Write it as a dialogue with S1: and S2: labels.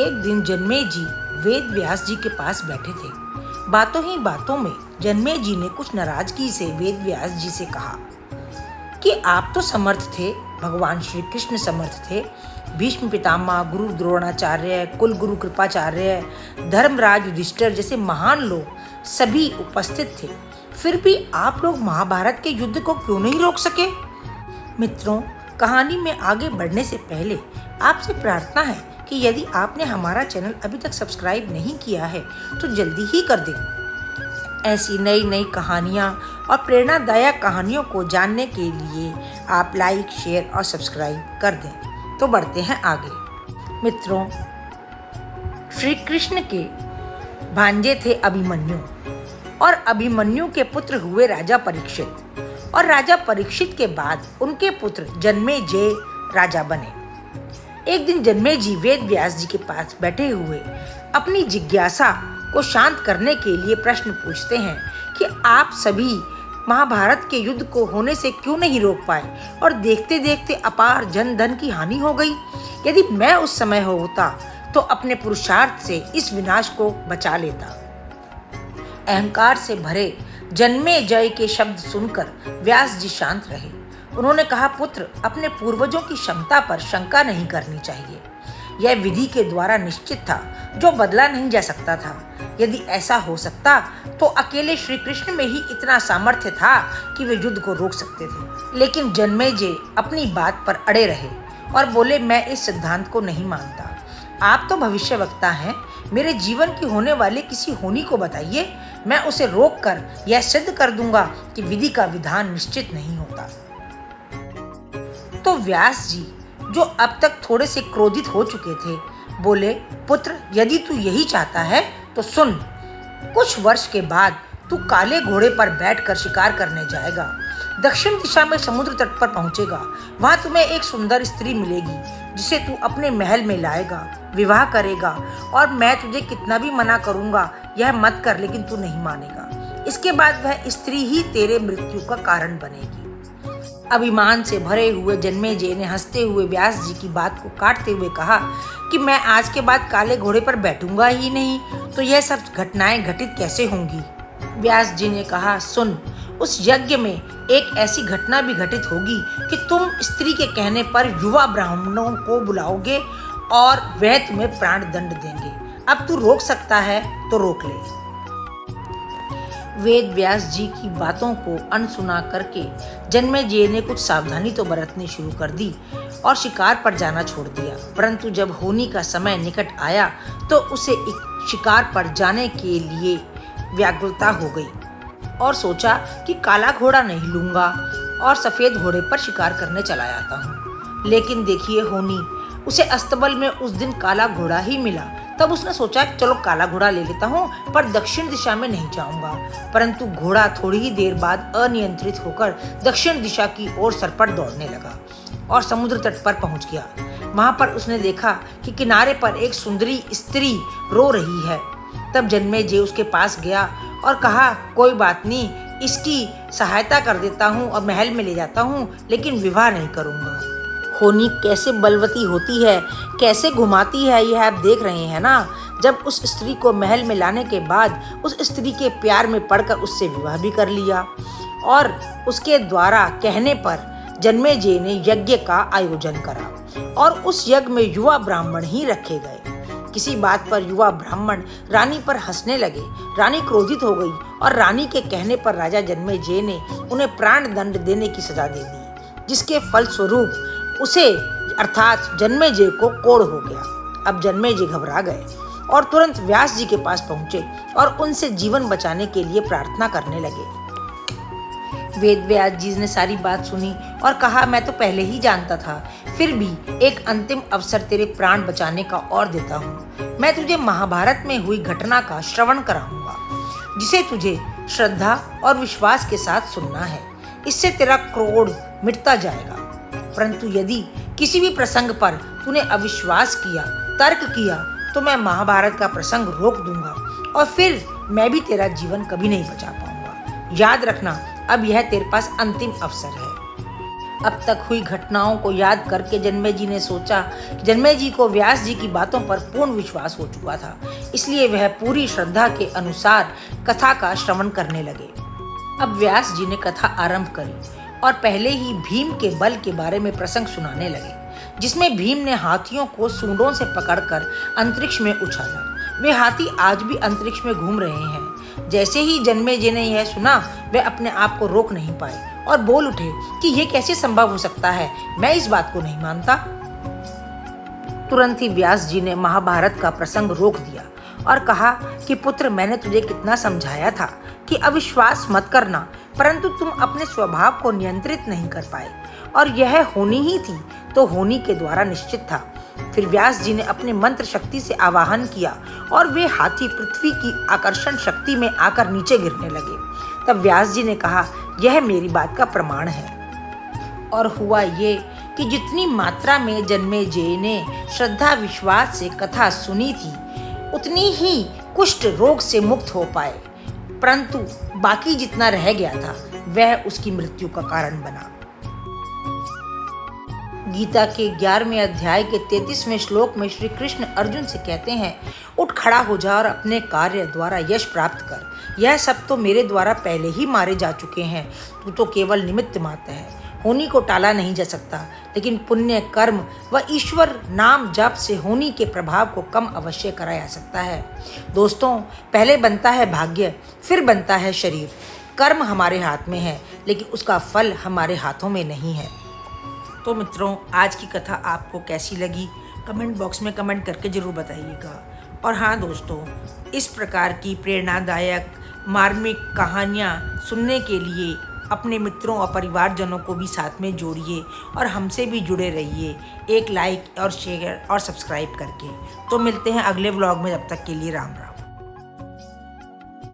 S1: एक दिन जन्मेजय वेद व्यास जी के पास बैठे थे। बातों ही बातों में जन्मेजय ने कुछ नाराजगी से वेद व्यास जी से कहा कि आप तो समर्थ थे, भगवान श्री कृष्ण समर्थ थे, भीष्म पितामह, गुरु द्रोणाचार्य, कुल गुरु कृपाचार्य, धर्मराज युधिष्ठिर जैसे महान लोग सभी उपस्थित थे, फिर भी आप लोग महाभारत के युद्ध को क्यों नहीं रोक सके? मित्रों, कहानी में आगे बढ़ने से पहले आपसे प्रार्थना है कि यदि आपने हमारा चैनल अभी तक सब्सक्राइब नहीं किया है तो जल्दी ही कर दें। ऐसी नई नई कहानियाँ और प्रेरणादायक कहानियों को जानने के लिए आप लाइक, शेयर और सब्सक्राइब कर दें। तो बढ़ते हैं आगे। मित्रों, श्री कृष्ण के भांजे थे अभिमन्यु और अभिमन्यु के पुत्र हुए राजा परीक्षित और राजा परीक्षित के बाद उनके पुत्र जन्मेजय राजा बने। एक दिन जन्मेजय वेद व्यास जी के पास बैठे हुए अपनी जिज्ञासा को शांत करने के लिए प्रश्न पूछते हैं कि आप सभी महाभारत के युद्ध को होने से क्यों नहीं रोक पाए और देखते देखते अपार जन धन की हानि हो गई। यदि मैं उस समय होता तो अपने पुरुषार्थ से इस विनाश को बचा लेता। अहंकार से भरे जन्मेजय के शब्द सुनकर व्यास जी शांत रहे। उन्होंने कहा, पुत्र, अपने पूर्वजों की क्षमता पर शंका नहीं करनी चाहिए। यह विधि के द्वारा निश्चित था जो बदला नहीं जा सकता था। यदि ऐसा हो सकता तो अकेले श्री कृष्ण में ही इतना सामर्थ्य था कि वे युद्ध को रोक सकते थे। लेकिन जन्मेजय अपनी बात पर अड़े रहे और बोले, मैं इस सिद्धांत को नहीं मानता। आप तो भविष्यवक्ता हैं, मेरे जीवन की होने वाली किसी होनी को बताइए, मैं उसे रोक कर यह सिद्ध कर दूंगा कि विधि का विधान निश्चित नहीं होता। तो व्यास जी, जो अब तक थोड़े से क्रोधित हो चुके थे, बोले, पुत्र, यदि तू यही चाहता है तो सुन, कुछ वर्ष के बाद तू काले घोड़े पर बैठकर शिकार करने जाएगा। दक्षिण दिशा में समुद्र तट पर पहुंचेगा। वहां तुम्हें एक सुंदर स्त्री मिलेगी जिसे तू अपने महल में लाएगा, विवाह करेगा और मैं तुझे कितना भी मना करूंगा यह मत कर, लेकिन तू नहीं मानेगा। इसके बाद वह स्त्री ही तेरे मृत्यु का कारण बनेगी। अभिमान से भरे हुए जन्मेजय ने हंसते हुए व्यास जी की बात को काटते हुए कहा कि मैं आज के बाद काले घोड़े पर बैठूंगा ही नहीं, तो यह सब घटनाएं घटित कैसे होंगी? व्यास जी ने कहा, सुन, उस यज्ञ में एक ऐसी घटना भी घटित होगी कि तुम स्त्री के कहने पर युवा ब्राह्मणों को बुलाओगे और वह तुम्हें प्राण दंड देंगे। अब तू रोक सकता है तो रोक ले। वेद व्यास जी की बातों को अनसुना करके जन्मेजय ने कुछ सावधानी तो बरतनी शुरू कर दी और शिकार पर जाना छोड़ दिया। परंतु जब होनी का समय निकट आया तो उसे एक शिकार पर जाने के लिए व्याकुलता हो गई और सोचा कि काला घोड़ा नहीं लूंगा और सफेद घोड़े पर शिकार करने चला जाता हूँ। लेकिन देखिए होनी, उसे अस्तबल में उस दिन काला घोड़ा ही मिला। तब उसने सोचा कि चलो काला घोड़ा ले लेता हूँ, पर दक्षिण दिशा में नहीं जाऊंगा। परंतु घोड़ा थोड़ी ही देर बाद अनियंत्रित होकर दक्षिण दिशा की ओर सरपट दौड़ने लगा और समुद्र तट पर पहुंच गया। वहां पर उसने देखा कि किनारे पर एक सुंदरी स्त्री रो रही है। तब जन्मेजय उसके पास गया और कहा, कोई बात नहीं, इसकी सहायता कर देता हूँ और महल में ले जाता हूँ, लेकिन विवाह नहीं करूँगा। होनी कैसे बलवती होती है, कैसे घुमाती है, यह आप देख रहे हैं ना। जब उस स्त्री को महल में लाने के बाद उस स्त्री के प्यार में पड़कर उससे विवाह भी कर लिया और उसके द्वारा कहने पर जन्मेजय ने यज्ञ का आयोजन करा और उस यज्ञ में युवा ब्राह्मण ही रखे गए। किसी बात पर युवा ब्राह्मण रानी पर हंसने लगे। रानी क्रोधित हो गई और रानी के कहने पर राजा जन्मेजय ने उन्हें प्राण दंड देने की सजा दे दी, जिसके फलस्वरूप उसे अर्थात जन्मेजय को कोढ़ हो गया। अब जन्मेजय घबरा गए और तुरंत व्यास जी के पास पहुंचे और उनसे जीवन बचाने के लिए प्रार्थना करने लगे। वेद व्यास जी ने सारी बात सुनी और कहा, मैं तो पहले ही जानता था, फिर भी एक अंतिम अवसर तेरे प्राण बचाने का और देता हूँ। मैं तुझे महाभारत में हुई घटना का श्रवण कराऊंगा, जिसे तुझे श्रद्धा और विश्वास के साथ सुनना है। इससे तेरा क्रोध मिटता जाएगा। परंतु यदि किसी भी प्रसंग पर तूने अविश्वास किया, तर्क किया, तो मैं महाभारत का प्रसंग रोक दूंगा और फिर मैं भी तेरा जीवन कभी नहीं बचा पाऊंगा। याद रखना, अब यह तेरे पास अंतिम अवसर है। अब तक हुई घटनाओं को याद करके जन्मेजय ने सोचा कि जन्मेजय को व्यास जी की बातों पर पूर्ण विश्वास हो चुका था, इसलिए वह पूरी श्रद्धा के अनुसार कथा का श्रवण करने लगे। अब व्यास जी ने कथा आरंभ करी और पहले ही भीम के बल के बारे में प्रसंग सुनाने लगे, जिसमें भीम ने हाथियों को सूंडों से पकड़कर अंतरिक्ष में उछाला। वे हाथी आज भी अंतरिक्ष में घूम रहे हैं। जैसे ही जन्मेजय ने यह सुना, वे अपने आप को रोक नहीं पाए और बोल उठे कि यह कैसे संभव हो सकता है, मैं इस बात को नहीं मानता। तुरंत ही व्यास जी ने महाभारत का प्रसंग रोक दिया और कहा कि पुत्र, मैंने तुझे कितना समझाया था कि अविश्वास मत करना, परंतु तुम अपने स्वभाव को नियंत्रित नहीं कर पाए, और यह होनी ही थी तो होनी के द्वारा निश्चित था। फिर व्यास जी ने अपने मंत्र शक्ति से आवाहन किया और वे हाथी पृथ्वी की आकर्षण शक्ति में आकर नीचे गिरने लगे। तब व्यास जी ने कहा, यह मेरी बात का प्रमाण है। और हुआ ये कि जितनी मात्रा में जन्मेजय ने श्रद्धा विश्वास से कथा सुनी थी, उतनी ही कुष्ठ रोग से मुक्त हो पाए, परंतु बाकी जितना रह गया था वह उसकी मृत्यु का कारण बना। गीता के 11वें अध्याय के 33वें श्लोक में श्री कृष्ण अर्जुन से कहते हैं, उठ खड़ा हो जा और अपने कार्य द्वारा यश प्राप्त कर। यह सब तो मेरे द्वारा पहले ही मारे जा चुके हैं, तू तो केवल निमित्त मात्र है। होनी को टाला नहीं जा सकता, लेकिन पुण्य कर्म व ईश्वर नाम जप से होनी के प्रभाव को कम अवश्य करा जा सकता है। दोस्तों, पहले बनता है भाग्य, फिर बनता है शरीर। कर्म हमारे हाथ में है, लेकिन उसका फल हमारे हाथों में नहीं है। तो मित्रों, आज की कथा आपको कैसी लगी कमेंट बॉक्स में कमेंट करके ज़रूर बताइएगा। और हाँ दोस्तों, इस प्रकार की प्रेरणादायक मार्मिक कहानियाँ सुनने के लिए अपने मित्रों और परिवारजनों को भी साथ में जोड़िए और हमसे भी जुड़े रहिए, एक लाइक और शेयर और सब्सक्राइब करके। तो मिलते हैं अगले व्लॉग में, जब तक के लिए राम राम।